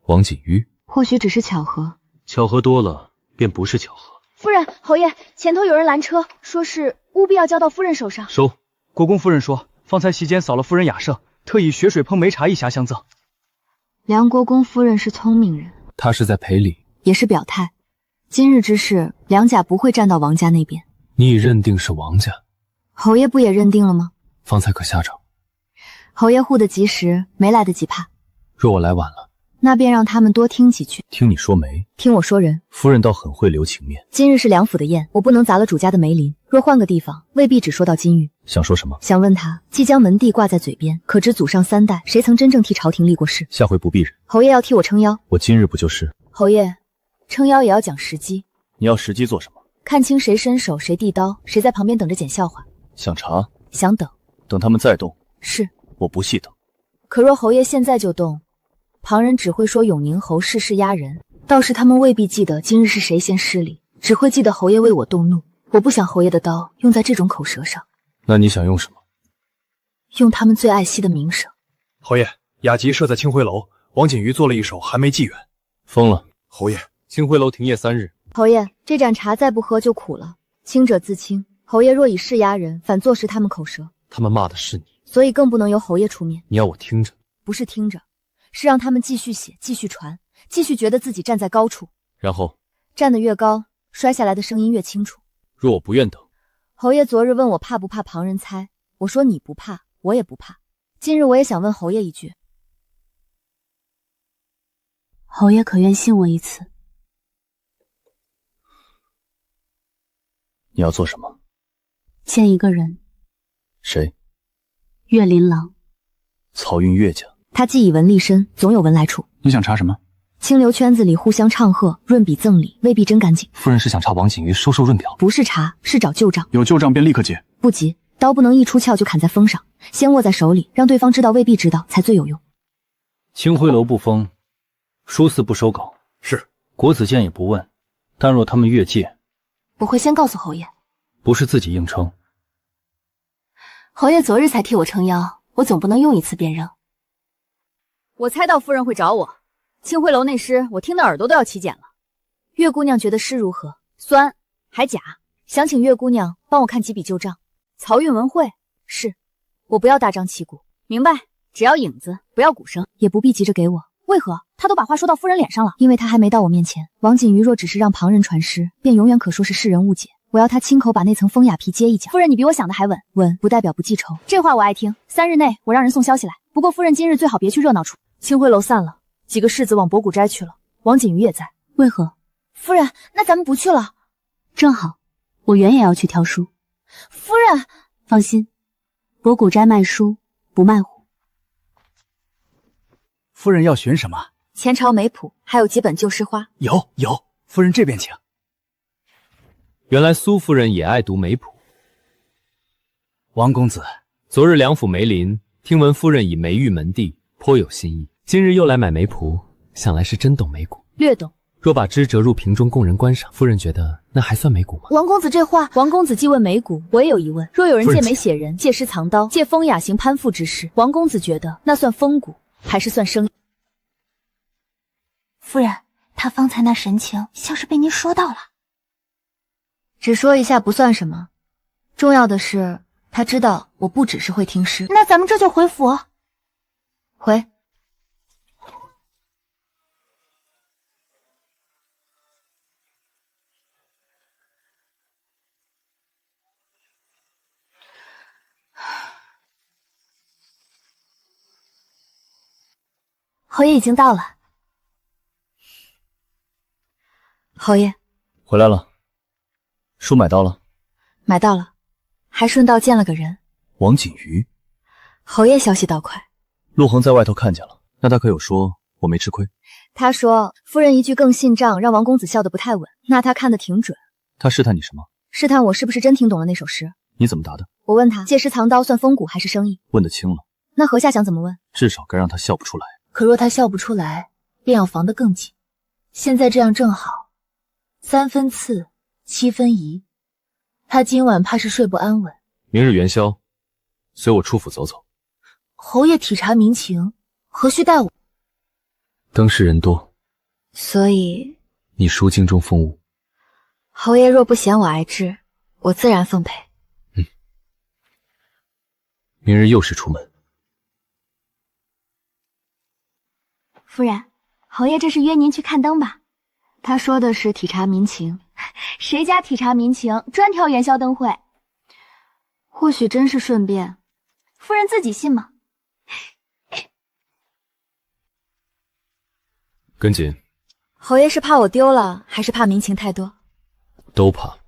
B: 王锦瑜。
I: 或许只是巧合。
B: 巧合多了，便不是巧合。
I: 夫人，侯爷，前头有人拦车，说是务必要交到夫人手上。
B: 收。
F: 国公夫人说，方才席间扫了夫人雅舍，特以雪水烹梅茶一匣相赠。
I: 梁国公夫人是聪明人，
B: 她是在赔礼，
I: 也是表态。今日之事，梁家不会站到王家那边。
B: 你已认定是王家，
I: 侯爷不也认定了吗？
B: 方才可下诏。
I: 侯爷护得及时，没来得及怕。
B: 若我来晚了，
I: 那便让他们多听几句。
K: 听你说媒，
I: 听我说人。
K: 夫人倒很会留情面。
I: 今日是梁府的宴，我不能砸了主家的梅林。若换个地方，未必只说到金玉。
K: 想说什么？
I: 想问他，既将门第挂在嘴边，可知祖上3代谁曾真正替朝廷立过事？
K: 下回不必忍。
I: 侯爷要替我撑腰，
K: 我今日不就是？
I: 侯爷，撑腰也要讲时机。
C: 你要时机做什么？
I: 看清谁伸手，谁递刀，谁在旁边等着捡笑话。
C: 想查？
I: 想等。
C: 等他们再动？
I: 是。
C: 我不细等。
I: 可若侯爷现在就动，旁人只会说永宁侯事事压人，倒是他们未必记得今日是谁先失礼，只会记得侯爷为我动怒。我不想侯爷的刀用在这种口舌上。
K: 那你想用什么？
I: 用他们最爱惜的名声。
U: 侯爷，雅集设在清辉楼，王锦瑜做了一首寒梅祭远。
K: 疯了。侯爷，
B: 清辉楼停业3日。
I: 侯爷，这盏茶再不喝就苦了。清者自清，侯爷若以势压人，反坐实他们口舌。
B: 他们骂的是你，
I: 所以更不能由侯爷出面。
B: 你要我听着？
I: 不是听着，是让他们继续写，继续传，继续觉得自己站在高处。
B: 然后
I: 站得越高，摔下来的声音越清楚。
B: 若我不愿等，
I: 侯爷昨日问我怕不怕旁人猜，我说你不怕，我也不怕。今日我也想问侯爷一句，
M: 侯爷可愿信我一次？
C: 你要做什么？
M: 见一个人。
C: 谁？
M: 岳琳琅。
C: 漕运岳家。
I: 他既以文立身，总有文来处。
Q: 你想查什么？
I: 清流圈子里互相唱和，润笔赠礼，未必真干净。
Q: 夫人是想查王景瑜收受润表？
I: 不是查，是找旧账。
Q: 有旧账便立刻结。
I: 不急，刀不能一出鞘就砍在锋上，先握在手里，让对方知道未必知道，才最有用。
F: 清辉楼不封，书肆不收稿。
K: 是。
F: 国子监也不问，但若他们越界，
I: 我会先告诉侯爷。
F: 不是自己硬撑。
I: 侯爷昨日才替我撑腰，我总不能用一次便扔。我猜到夫人会找我。清辉楼那诗，我听的耳朵都要起茧了。岳姑娘觉得诗如何？酸还假？想请岳姑娘帮我看几笔旧账。漕运文会是，我不要大张旗鼓，明白？只要影子，不要鼓声，也不必急着给我。为何？他都把话说到夫人脸上了，因为他还没到我面前。王景瑜若只是让旁人传诗，便永远可说是世人误解。我要他亲口把那层风雅皮揭一角。夫人，你比我想的还稳，稳不代表不记仇。这话我爱听。3日内我让人送消息来。不过夫人今日最好别去热闹处。清辉楼散了，几个世子往博古斋去了，王景瑜也在。
M: 为何？
I: 夫人，那咱们不去了。
M: 正好，我原也要去挑书。
I: 夫人，
M: 放心，博古斋卖书不卖虎。
F: 夫人要选什么？
I: 前朝梅谱，还有几本旧诗花。
F: 有，夫人这边请。
B: 原来苏夫人也爱读梅谱。
F: 王公子，
B: 昨日梁府梅林，听闻夫人以梅玉门第，颇有新意。今日又来买梅谱，想来是真懂梅骨。
I: 略懂。
B: 若把枝折入瓶中供人观赏，夫人觉得那还算梅骨吗？
I: 王公子这话，王公子既问梅骨，我也有疑问。若有人借梅写人，借诗藏刀，借风雅行攀附之事，王公子觉得那算风骨，还是算生意？
A: 夫人，他方才那神情，像是被您说到了。
I: 只说一下不算什么，重要的是他知道我不只是会听诗。
A: 那咱们这就回府。
I: 回。侯爷已经到了。侯爷
C: 回来了，书买到了。
I: 买到了，还顺道见了个人。
C: 王景瑜。
I: 侯爷消息倒快。
C: 陆恒在外头看见了。
D: 那他可有说我没吃亏？
I: 他说夫人一句更信账，让王公子笑得不太稳。那他看得挺准。
D: 他试探你什么？
I: 试探我是不是真听懂了那首诗。
D: 你怎么答的？
I: 我问他借诗藏刀算风骨还是生意？
D: 问得清了。
I: 那阁下想怎么问？
D: 至少该让他笑不出来。
A: 可若他笑不出来，便要防得更紧。现在这样正好，3分刺，7分疑。他今晚怕是睡不安稳。
B: 明日元宵，随我出府走走。
A: 侯爷体察民情，何须带我？
B: 当时人多，
I: 所以
B: 你书经中风物。
I: 侯爷若不嫌我挨制，我自然奉陪。
B: 明日又是出门。
I: 夫人，侯爷这是约您去看灯吧？他说的是体察民情，谁家体察民情，专挑元宵灯会？或许真是顺便，夫人自己信吗？
B: 跟紧。
I: 侯爷是怕我丢了，还是怕民情太多？
B: 都怕。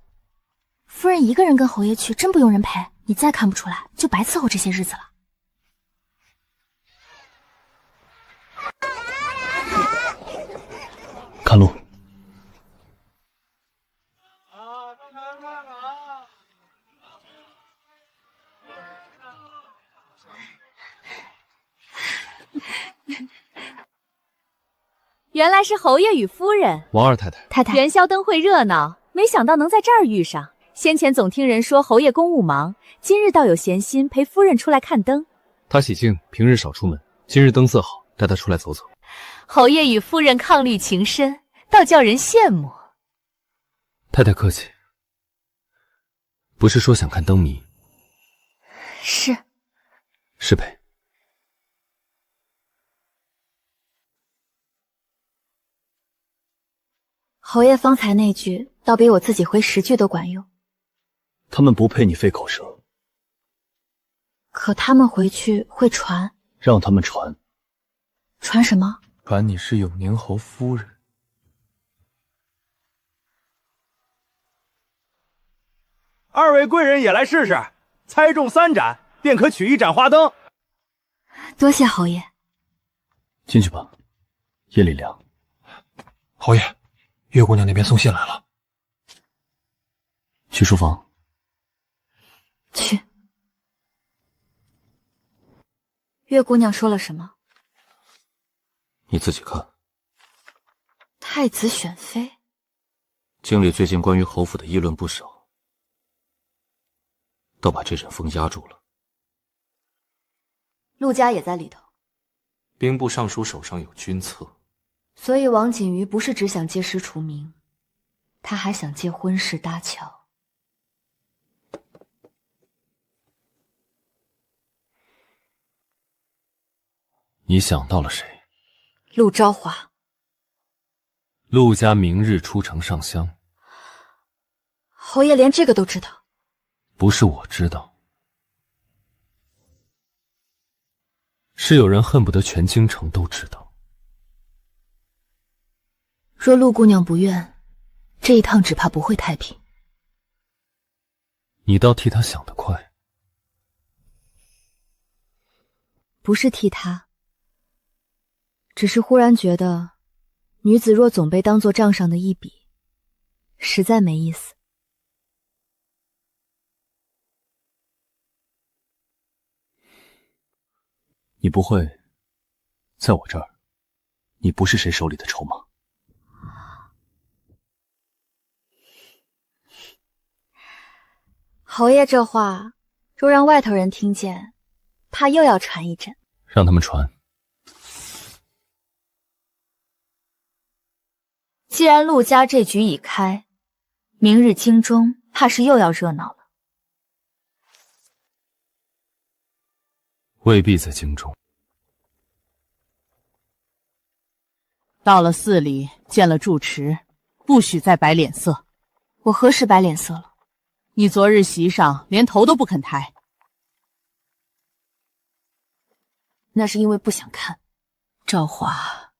A: 夫人一个人跟侯爷去，真不用人陪。你再看不出来，就白伺候这些日子了。
C: 看路。
T: 原来是侯爷与夫人。
B: 王二太太。
I: 太太，
T: 元宵灯会热闹，没想到能在这儿遇上。先前总听人说侯爷公务忙，今日倒有闲心陪夫人出来看灯。
B: 他喜静，平日少出门，今日灯色好，带他出来走走。
T: 侯爷与夫人伉俪情深，倒叫人羡慕。
B: 太太客气，不是说想看灯谜？是呗。
I: 侯爷方才那句，倒比我自己回10句都管用。
C: 他们不配你费口舌，
I: 可他们回去会传，
C: 让他们传。
I: 传什么？
Q: 传你是永宁侯夫人。
F: 2位贵人也来试试，猜中3盏，便可取1盏花灯。
I: 多谢侯爷。
C: 进去吧，夜里凉。
Q: 侯爷，月姑娘那边送信来了。
C: 去书房。
I: 去。月姑娘说了什么？
C: 你自己看。
I: 太子选妃。
C: 京里最近关于侯府的议论不少，倒把这阵风压住了。
I: 陆家也在里头，
N: 兵部尚书手上有军策，
J: 所以王锦瑜不是只想借尸除名，他还想借婚事搭桥。
B: 你想到了谁？
I: 陆昭华。
B: 陆家明日出城上香。
I: 侯爷连这个都知道？
B: 不是我知道，是有人恨不得全京城都知道。
A: 若陆姑娘不愿，这一趟只怕不会太平。
B: 你倒替他想得快。
J: 不是替他，只是忽然觉得，女子若总被当作账上的一笔，实在没意思。
C: 你不会，在我这儿，你不是谁手里的筹码。
I: 侯爷这话，若让外头人听见，怕又要传一阵。
B: 让他们传。
I: 既然陆家这局已开，明日京中怕是又要热闹了。
B: 未必在京中。
G: 到了寺里，见了住持，不许再摆脸色。
I: 我何时摆脸色了？
G: 你昨日席上连头都不肯抬。
A: 那是因为不想看。
G: 赵华，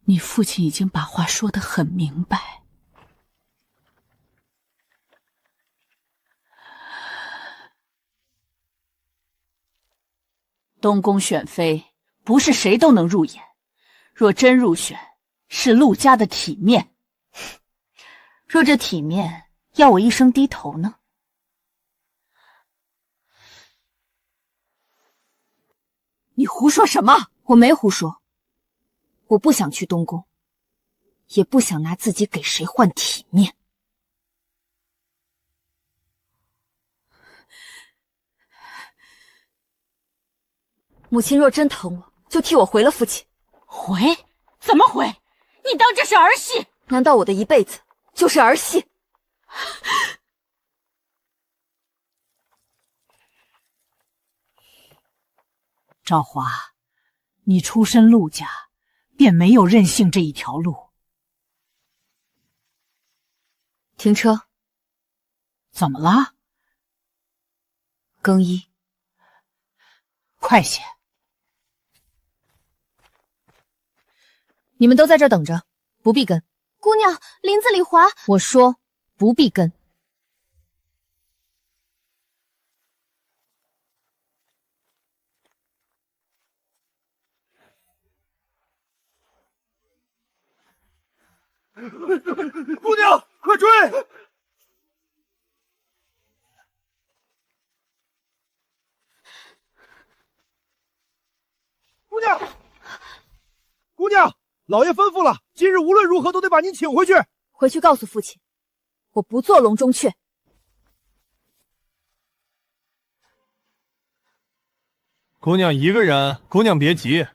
G: 你父亲已经把话说得很明白。东宫选妃不是谁都能入眼，若真入选，是陆家的体面。
A: 若这体面要我一生低头呢？
G: 你胡说什么？
I: 我没胡说，我不想去东宫，也不想拿自己给谁换体面。母亲若真疼我，就替我回了父亲。
G: 回？怎么回？你当这是儿戏？
I: 难道我的一辈子就是儿戏？
G: 赵华，你出身陆家，便没有任性这一条路。
I: 停车。
G: 怎么了？
I: 更衣。
G: 快些。
A: 你们都在这儿等着，不必跟。
I: 姑娘，林子里滑。
A: 我说不必跟。
F: 姑娘，快追！姑娘，姑娘，老爷吩咐了，今日无论如何都得把您请回去。
I: 回去告诉父亲，我不做笼中雀。
F: 姑娘一个人，姑娘别急，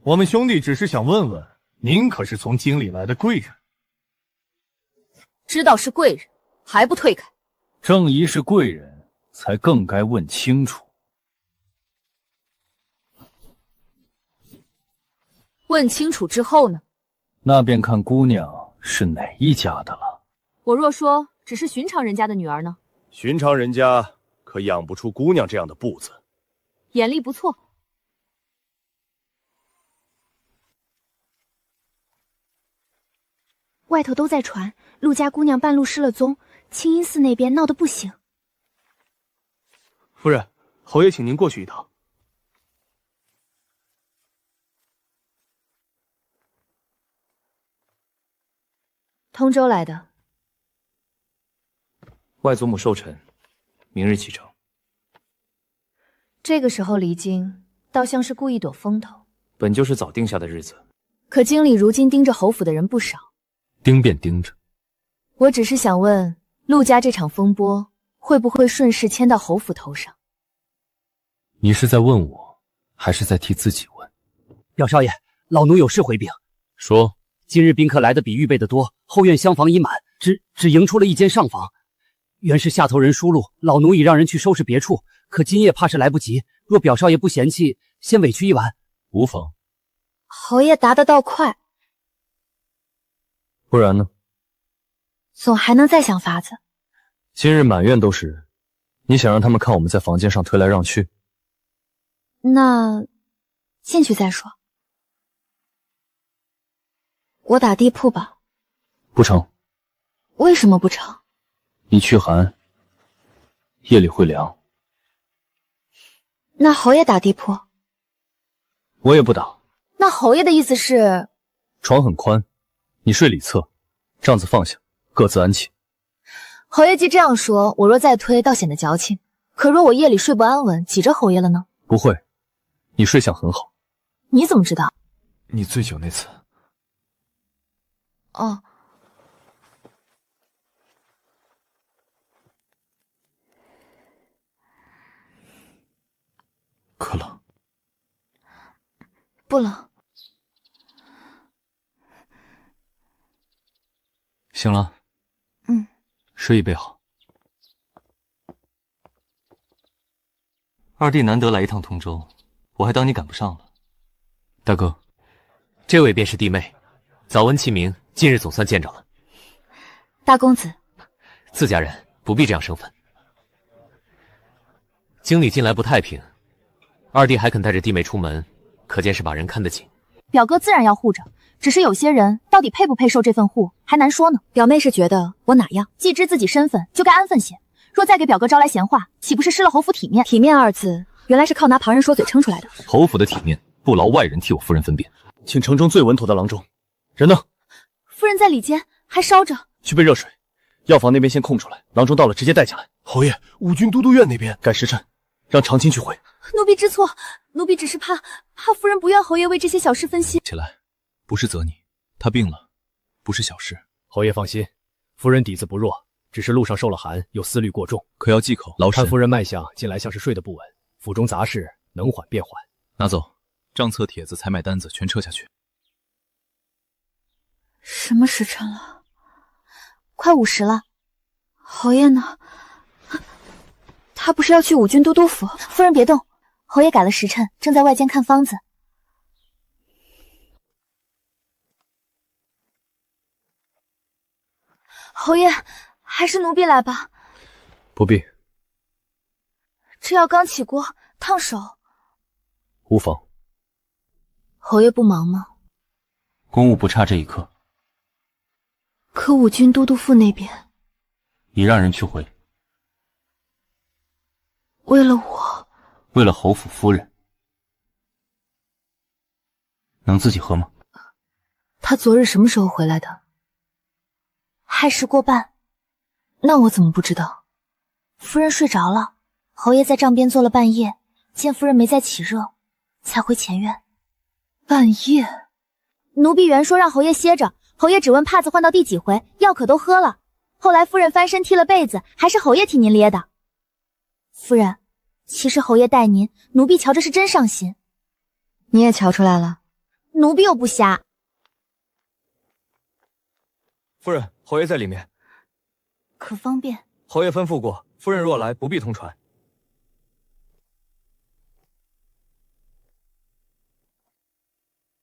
F: 我们兄弟只是想问问，
H: 您可是从京里来的贵人。
G: 知道是贵人，还不退开？
F: 正宜是贵人，才更该问清楚。
G: 问清楚之后呢？
F: 那便看姑娘是哪一家的了。
G: 我若说只是寻常人家的女儿呢？
R: 寻常人家可养不出姑娘这样的步子。
G: 眼力不错。
I: 外头都在传陆家姑娘半路失了踪，清音寺那边闹得不行。
Q: 夫人，侯爷请您过去一趟。
A: 通州来的。
B: 外祖母寿辰，明日启程。
A: 这个时候离京，倒像是故意躲风头。
B: 本就是早定下的日子，
A: 可京里如今盯着侯府的人不少。
B: 盯便盯着。
A: 我只是想问，陆家这场风波会不会顺势牵到侯府头上？
B: 你是在问我，还是在替自己问？
S: 表少爷，老奴有事回禀。
B: 说。
S: 今日宾客来的比预备的多，后院厢房已满，只迎出了一间上房。原是下头人疏路，老奴已让人去收拾别处，可今夜怕是来不及。若表少爷不嫌弃，先委屈一晚。
B: 无妨。
I: 侯爷答得倒快，
B: 不然呢？
I: 总还能再想法子。
B: 今日满院都是人，你想让他们看我们在房间上推来让去？
I: 那进去再说。我打地铺吧。
B: 不成。
I: 为什么不成？
B: 你驱寒，夜里会凉。
I: 那侯爷打地铺？
B: 我也不打。
I: 那侯爷的意思是？
B: 床很宽，你睡里侧，帐子放下，各自安寝。
A: 侯爷既这样说，我若再推，倒显得矫情。可若我夜里睡不安稳，挤着侯爷了呢？
B: 不会，你睡相很好。
A: 你怎么知道？
L: 你醉酒那次。
A: 哦，
L: 可冷？
I: 不冷。
B: 醒了？睡一备好。二弟难得来一趟通州，我还当你赶不上了。大哥，这位便是弟妹，早闻其名。今日总算见着了。
I: 大公子，
B: 自家人不必这样生分。京里近来不太平，二弟还肯带着弟妹出门，可见是把人看得紧。
I: 表哥自然要护着，只是有些人到底配不配受这份护，还难说呢。表妹是觉得我哪样，既知自己身份，就该安分些。若再给表哥招来闲话，岂不是失了侯府体面？体面二字，原来是靠拿旁人说嘴撑出来的。
B: 侯府的体面，不劳外人替我夫人分辨。
C: 请城中最稳妥的郎中。人呢？
I: 夫人在里间，还烧着。
C: 去备热水，药房那边先空出来，郎中到了直接带进来。
Q: 侯爷，五军都督院那边
C: 改时辰，让长青去回。
I: 奴婢知错，奴婢只是怕夫人不愿侯爷为这些小事分心。
Q: 起来，不是责你，他病了，不是小事。
K: 侯爷放心，夫人底子不弱，只是路上受了寒，又思虑过重，
Q: 可要忌口。劳神，
K: 看夫人脉象，近来像是睡得不稳，府中杂事能缓便缓。
Q: 拿走，账册、帖子、采买单子全撤下去。
I: 什么时辰了？快50了。侯爷呢？他不是要去五军都督府？夫人别动，侯爷改了时辰，正在外间看方子。侯爷，还是奴婢来吧。
B: 不必。
I: 这药刚起锅，烫手。
B: 无妨。
A: 侯爷不忙吗？
C: 公务不差这一刻。
I: 可五军都督府那边，
C: 已让人去回。
I: 为了我，
C: 为了侯府夫人，能自己喝吗？
A: 他昨日什么时候回来的？
I: 亥时过半。
A: 那我怎么不知道？
I: 夫人睡着了，侯爷在帐边坐了半夜，见夫人没再起热，才回前院。
A: 半夜？
I: 奴婢原说让侯爷歇着。侯爷只问帕子换到第几回，药可都喝了。后来夫人翻身踢了被子，还是侯爷替您咧的。夫人，其实侯爷待您，奴婢瞧着是真上心。
A: 你也瞧出来了？
I: 奴婢又不瞎。
K: 夫人，侯爷在里面。
I: 可方便？
K: 侯爷吩咐过，夫人若来不必通传，